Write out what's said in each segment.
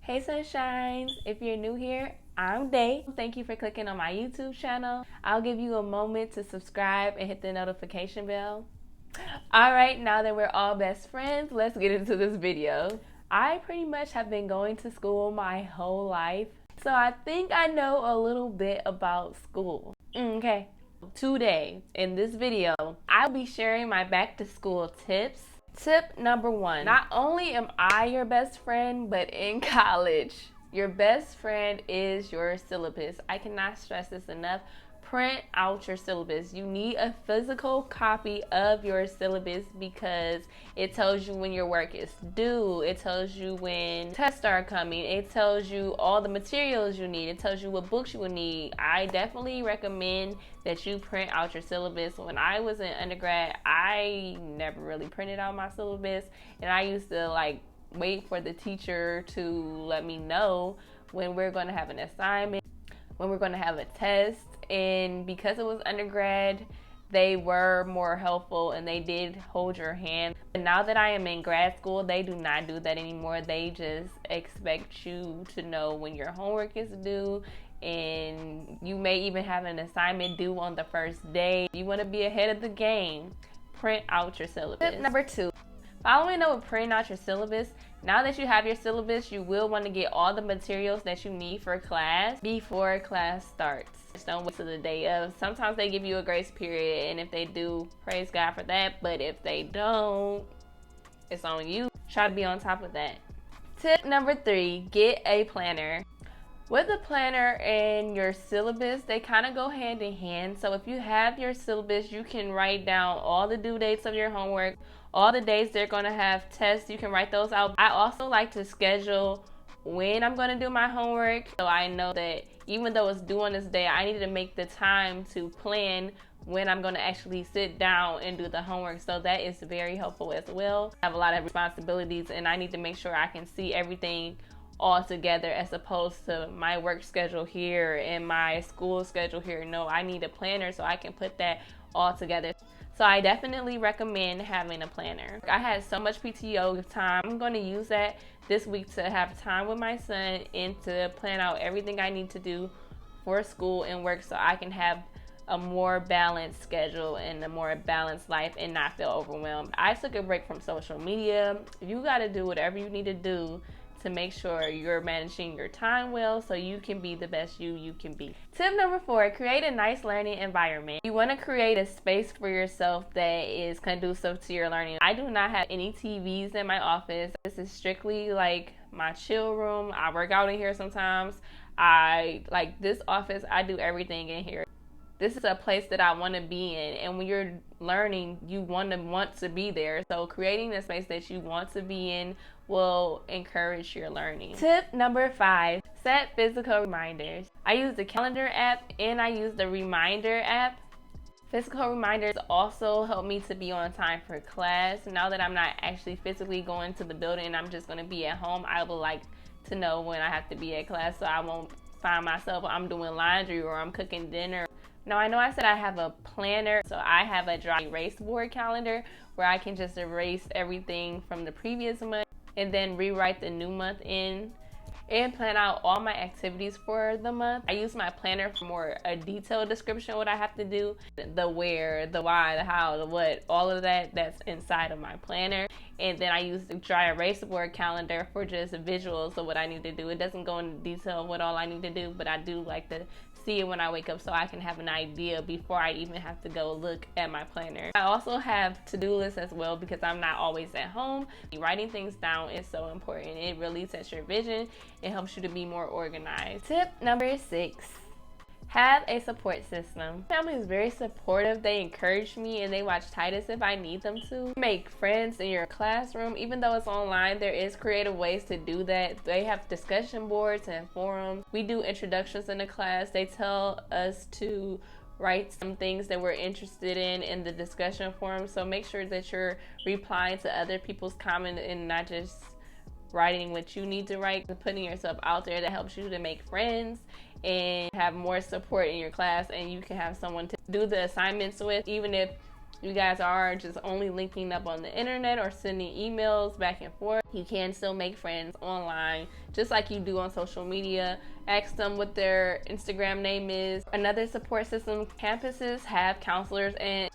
Hey sunshines, if you're new here, I'm Day. Thank you for clicking on my YouTube channel. I'll give you a moment to subscribe and hit the notification bell. Alright, now that we're all best friends, let's get into this video. I pretty much have been going to school my whole life, so I think I know a little bit about school. Okay, today in this video, I'll be sharing my back to school tips. Tip number 1, not only am I your best friend, but in college, your best friend is your syllabus. I cannot stress this enough. Print out your syllabus. You need a physical copy of your syllabus because it tells you when your work is due. It tells you when tests are coming. It tells you all the materials you need. It tells you what books you will need. I definitely recommend that you print out your syllabus. When I was in undergrad, I never really printed out my syllabus, and I used to wait for the teacher to let me know when we're going to have an assignment, when we're going to have a test. And because it was undergrad, they were more helpful and they did hold your hand. But now that I am in grad school, they do not do that anymore. They just expect you to know when your homework is due, and you may even have an assignment due on the first day. You want to be ahead of the game, print out your syllabus. Tip number 2. Following up with printing out your syllabus, now that you have your syllabus, you will want to get all the materials that you need for class before class starts. Just don't wait till the day of. Sometimes they give you a grace period, and if they do, praise God for that. But if they don't, it's on you. Try to be on top of that. Tip number 3, get a planner. With the planner and your syllabus, they kind of go hand in hand. So if you have your syllabus, you can write down all the due dates of your homework, all the days they're going to have tests. You can write those out. I also like to schedule when I'm going to do my homework, so I know that even though it's due on this day, I need to make the time to plan when I'm going to actually sit down and do the homework. So that is very helpful as well. I have a lot of responsibilities, and I need to make sure I can see everything all together as opposed to my work schedule here and my school schedule here. No, I need a planner so I can put that all together. So I definitely recommend having a planner. I had so much PTO time. I'm going to use that this week to have time with my son and to plan out everything I need to do for school and work so I can have a more balanced schedule and a more balanced life and not feel overwhelmed. I took a break from social media. You got to do whatever you need to do to make sure you're managing your time well so you can be the best you can be. Tip number 4, create a nice learning environment. You want to create a space for yourself that is conducive to your learning. I do not have any TVs in my office. This is strictly like my chill room. I work out in here sometimes. I like this office. I do everything in here. This is a place that I want to be in, and when you're learning, you want to be there. So creating a space that you want to be in will encourage your learning. Tip number 5, set physical reminders. I use the calendar app and I use the reminder app. Physical reminders also help me to be on time for class. Now that I'm not actually physically going to the building and I'm just going to be at home, I would like to know when I have to be at class so I won't find myself I'm doing laundry or I'm cooking dinner. Now, I know I said I have a planner, so I have a dry erase board calendar where I can just erase everything from the previous month and then rewrite the new month in and plan out all my activities for the month. I use my planner for more a detailed description of what I have to do, the where, the why, the how, the what, all of that's inside of my planner. And then I use the dry erase board calendar for just visuals of what I need to do. It doesn't go into detail of what all I need to do, but I do like to see it when I wake up so I can have an idea before I even have to go look at my planner. I also have to-do lists as well because I'm not always at home. Writing things down is so important. It really sets your vision. It helps you to be more organized. Tip number 6, have a support system. My family is very supportive. They encourage me and they watch Titus if I need them to. Make friends in your classroom. Even though it's online, there is creative ways to do that. They have discussion boards and forums. We do introductions in the class. They tell us to write some things that we're interested in the discussion forum. So make sure that you're replying to other people's comments and not just writing what you need to write. Putting yourself out there that helps you to make friends and have more support in your class, and you can have someone to do the assignments with. Even if you guys are just only linking up on the internet or sending emails back and forth, you can still make friends online just like you do on social media. Ask them what their Instagram name is. Another support system, campuses have counselors, and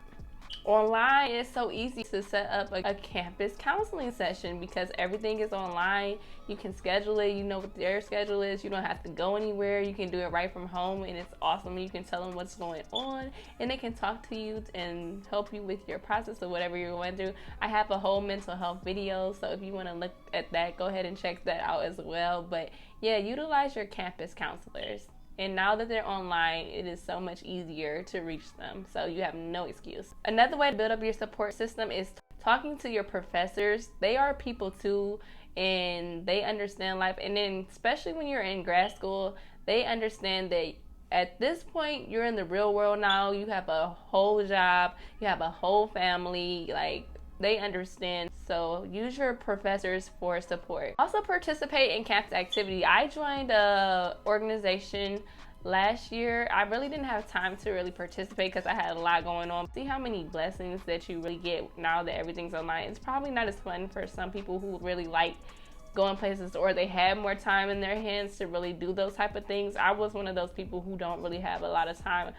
online it's so easy to set up a campus counseling session because everything is online. You can schedule it, you know what their schedule is, you don't have to go anywhere, you can do it right from home, and it's awesome. You can tell them what's going on and they can talk to you and help you with your process of whatever you're going through. I have a whole mental health video, so if you want to look at that, go ahead and check that out as well. But yeah, utilize your campus counselors. And now that they're online, it is so much easier to reach them. So you have no excuse. Another way to build up your support system is talking to your professors. They are people too, and they understand life. And then especially when you're in grad school, they understand that at this point, you're in the real world now. You have a whole job. You have a whole family. Like, they understand. So use your professors for support. Also participate in campus activity. I joined a organization last year. I really didn't have time to really participate because I had a lot going on. See how many blessings that you really get now that everything's online. It's probably not as fun for some people who really like going places, or they have more time in their hands to really do those type of things. I was one of those people who don't really have a lot of time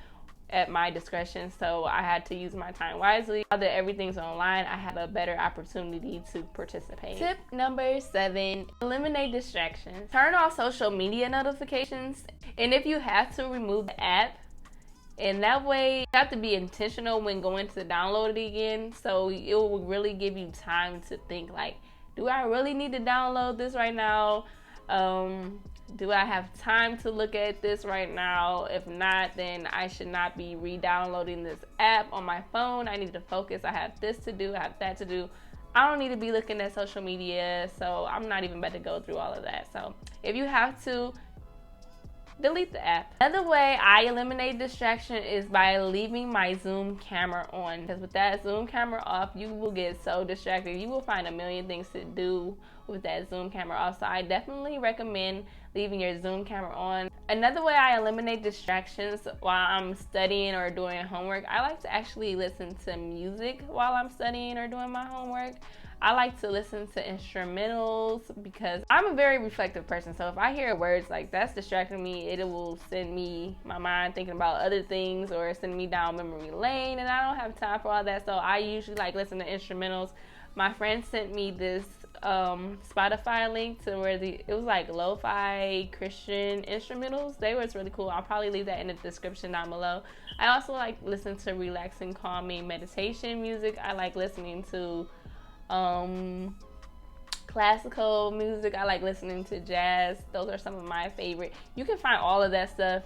at my discretion, so I had to use my time wisely. Now that everything's online, I have a better opportunity to participate. Tip number 7, eliminate distractions. Turn off social media notifications, and if you have to, remove the app. And that way, you have to be intentional when going to download it again, so it will really give you time to think like, do I really need to download this right now? Do I have time to look at this right now? If not, then I should not be re-downloading this app on my phone. I need to focus. I have this to do. I have that to do. I don't need to be looking at social media, so I'm not even about to go through all of that. So if you have to, delete the app. Another way I eliminate distraction is by leaving my Zoom camera on, because with that Zoom camera off, you will get so distracted. You will find a million things to do with that Zoom camera off. So I definitely recommend leaving your Zoom camera on. Another way I eliminate distractions while I'm studying or doing homework, I like to actually listen to music while I'm studying or doing my homework. I like to listen to instrumentals because I'm a very reflective person. So if I hear words like that's distracting me, it will send me my mind thinking about other things or send me down memory lane, and I don't have time for all that. So I usually like listen to instrumentals. My friend sent me this Spotify link to where it was like Lofi Christian instrumentals. They was really cool. I'll probably leave that in the description down below. I also like listen to relaxing, calming meditation music. I like listening to classical music. I like listening to jazz. Those are some of my favorite. You can find all of that stuff.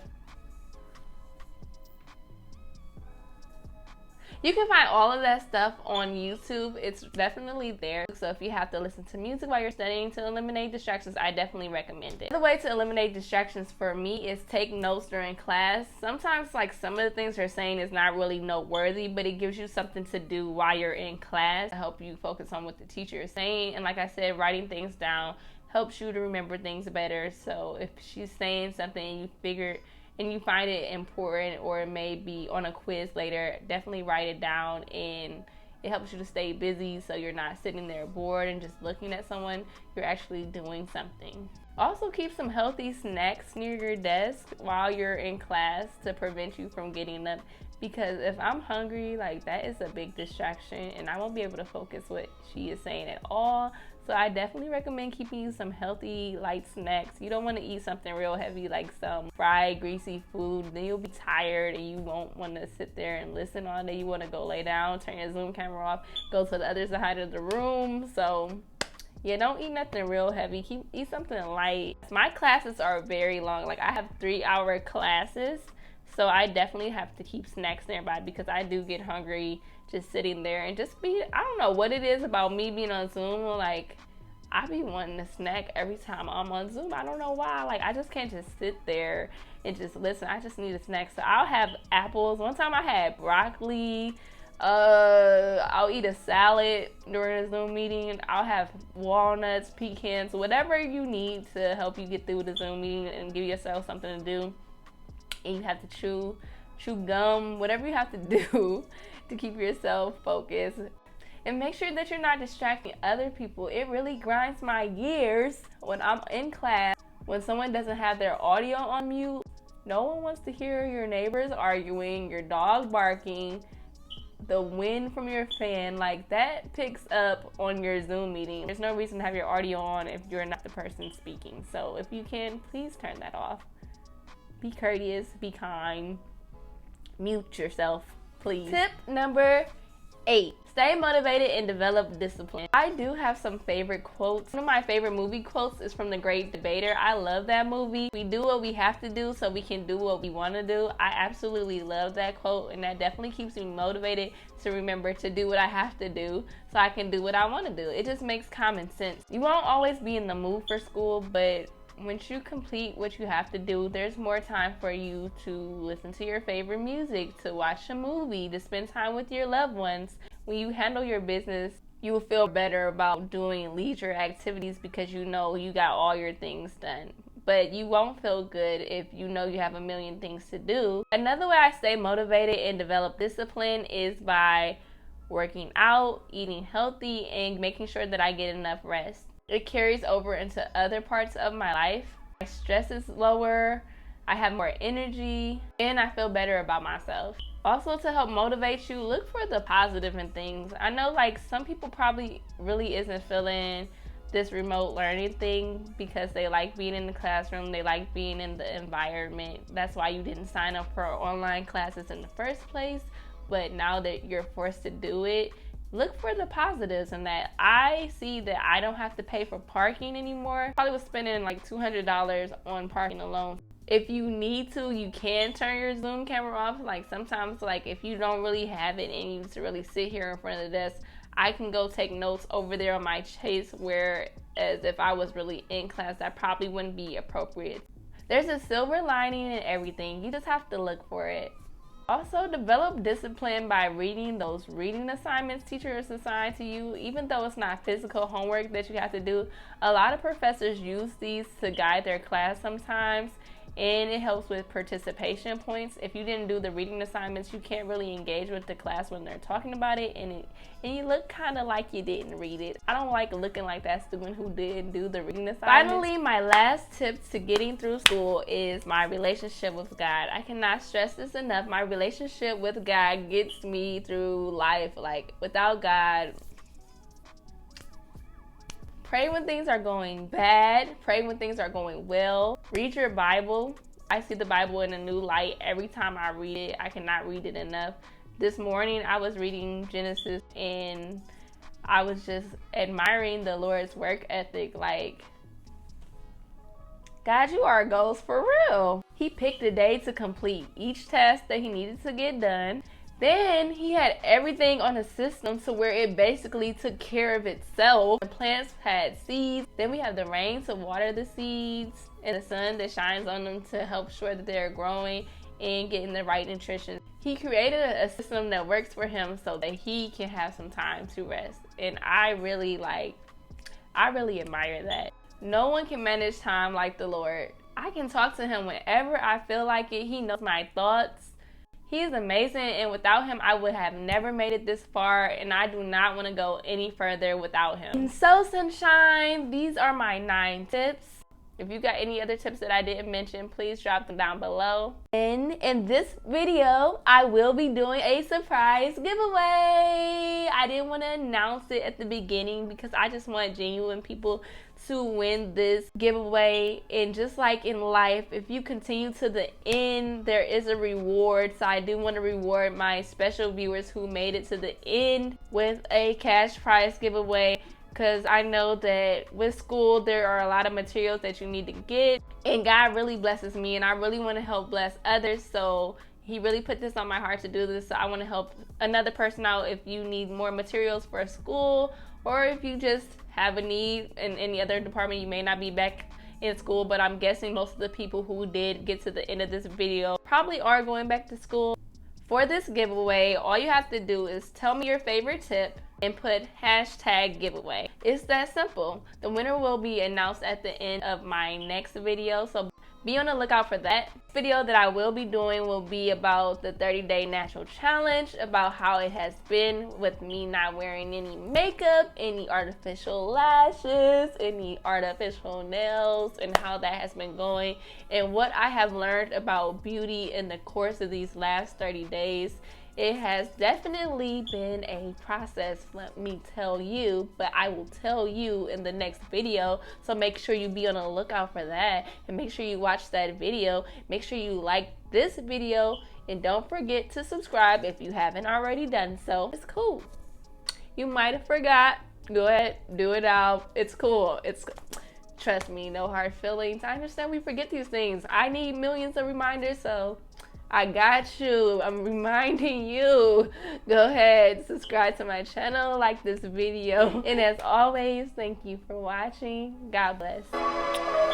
You can find all of that stuff on YouTube. It's definitely there. So if you have to listen to music while you're studying to eliminate distractions, I definitely recommend it. Another way to eliminate distractions for me is take notes during class. Sometimes like some of the things they're saying is not really noteworthy, but it gives you something to do while you're in class to help you focus on what the teacher is saying. And like I said, writing things down helps you to remember things better. So if she's saying something and you find it important, or it may be on a quiz later, definitely write it down, and it helps you to stay busy so you're not sitting there bored and just looking at someone. You're actually doing something. Also, keep some healthy snacks near your desk while you're in class to prevent you from getting up, because if I'm hungry, like that is a big distraction and I won't be able to focus what she is saying at all. So I definitely recommend keeping you some healthy, light snacks. You don't want to eat something real heavy like some fried, greasy food. Then you'll be tired and you won't want to sit there and listen all day. You want to go lay down, turn your Zoom camera off, go to the other side of the room. So yeah, don't eat nothing real heavy. Eat something light. My classes are very long. Like I have 3-hour classes. So I definitely have to keep snacks nearby because I do get hungry just sitting there and I don't know what it is about me being on Zoom. Like I be wanting a snack every time I'm on Zoom. I don't know why. Like I just can't just sit there and just listen. I just need a snack. So I'll have apples. One time I had broccoli. I'll eat a salad during a Zoom meeting. I'll have walnuts, pecans, whatever you need to help you get through the Zoom meeting and give yourself something to do. And you have to chew chew gum, whatever you have to do to keep yourself focused. And make sure that you're not distracting other people. It really grinds my gears when I'm in class, when someone doesn't have their audio on mute. No one wants to hear your neighbors arguing, your dog barking, the wind from your fan. Like, that picks up on your Zoom meeting. There's no reason to have your audio on if you're not the person speaking. So if you can, please turn that off. Be courteous, be kind, mute yourself, please. Tip number 8, stay motivated and develop discipline. I do have some favorite quotes. One of my favorite movie quotes is from The Great Debater. I love that movie. We do what we have to do so we can do what we want to do. I absolutely love that quote, and that definitely keeps me motivated to remember to do what I have to do so I can do what I want to do. It just makes common sense. You won't always be in the mood for school, but once you complete what you have to do, there's more time for you to listen to your favorite music, to watch a movie, to spend time with your loved ones. When you handle your business, you will feel better about doing leisure activities because you know you got all your things done. But you won't feel good if you know you have a million things to do. Another way I stay motivated and develop discipline is by working out, eating healthy, and making sure that I get enough rest. It carries over into other parts of my life. My stress is lower, I have more energy, and I feel better about myself. Also, to help motivate you, look for the positive in things. I know, like, some people probably really isn't feeling this remote learning thing because they like being in the classroom, they like being in the environment. That's why you didn't sign up for online classes in the first place. But now that you're forced to do it, look for the positives in that. I see that I don't have to pay for parking anymore. I probably was spending like $200 on parking alone. If you need to, you can turn your Zoom camera off. Like, sometimes, like, if you don't really have it in you to really sit here in front of the desk, I can go take notes over there on my chase, whereas if I was really in class, that probably wouldn't be appropriate. There's a silver lining in everything. You just have to look for it. Also, develop discipline by reading those reading assignments teachers assign to you. Even though it's not physical homework that you have to do, a lot of professors use these to guide their class sometimes, and it helps with participation points. If you didn't do the reading assignments, you can't really engage with the class when they're talking about it, and you look kind of like you didn't read it. I don't like looking like that student who didn't do the reading assignments. Finally, my last tip to getting through school is my relationship with God. I cannot stress this enough. My relationship with God gets me through life. Like, without God, pray when things are going bad. Pray when things are going well. Read your Bible. I see the Bible in a new light every time I read it. I cannot read it enough. This morning I was reading Genesis and I was just admiring the Lord's work ethic. Like, God, you are goals for real. He picked a day to complete each task that he needed to get done. Then he had everything on a system to where it basically took care of itself. The plants had seeds. Then we have the rain to water the seeds and the sun that shines on them to help sure that they're growing and getting the right nutrition. He created a system that works for him so that he can have some time to rest. And I really admire that. No one can manage time like the Lord. I can talk to him whenever I feel like it. He knows my thoughts. He is amazing, and without him, I would have never made it this far, and I do not want to go any further without him. And so, sunshine, these are my 9 tips. If you got any other tips that I didn't mention, please drop them down below. And in this video, I will be doing a surprise giveaway. I didn't want to announce it at the beginning because I just want genuine people to win this giveaway. And just like in life, if you continue to the end, there is a reward. So I do want to reward my special viewers who made it to the end with a cash prize giveaway. Because I know that with school, there are a lot of materials that you need to get. And God really blesses me, and I really want to help bless others. So he really put this on my heart to do this. So I want to help another person out if you need more materials for school, or if you just have a need in any other department. You may not be back in school, but I'm guessing most of the people who did get to the end of this video probably are going back to school. For this giveaway, all you have to do is tell me your favorite tip and put #giveaway. It's that simple. The winner will be announced at the end of my next video. So be on the lookout for that. Video that I will be doing will be about the 30-day natural challenge, about how it has been with me not wearing any makeup, any artificial lashes, any artificial nails, and how that has been going, and what I have learned about beauty in the course of these last 30 days. It has definitely been a process, let me tell you, but I will tell you in the next video. So make sure you be on the lookout for that, and make sure you watch that video. Make sure you like this video, and don't forget to subscribe if you haven't already done so. It's cool. You might have forgot. Go ahead, do it out. It's cool. Trust me, no hard feelings. I understand we forget these things. I need millions of reminders, so I got you. I'm reminding you. Go ahead, subscribe to my channel, like this video. And as always, thank you for watching. God bless.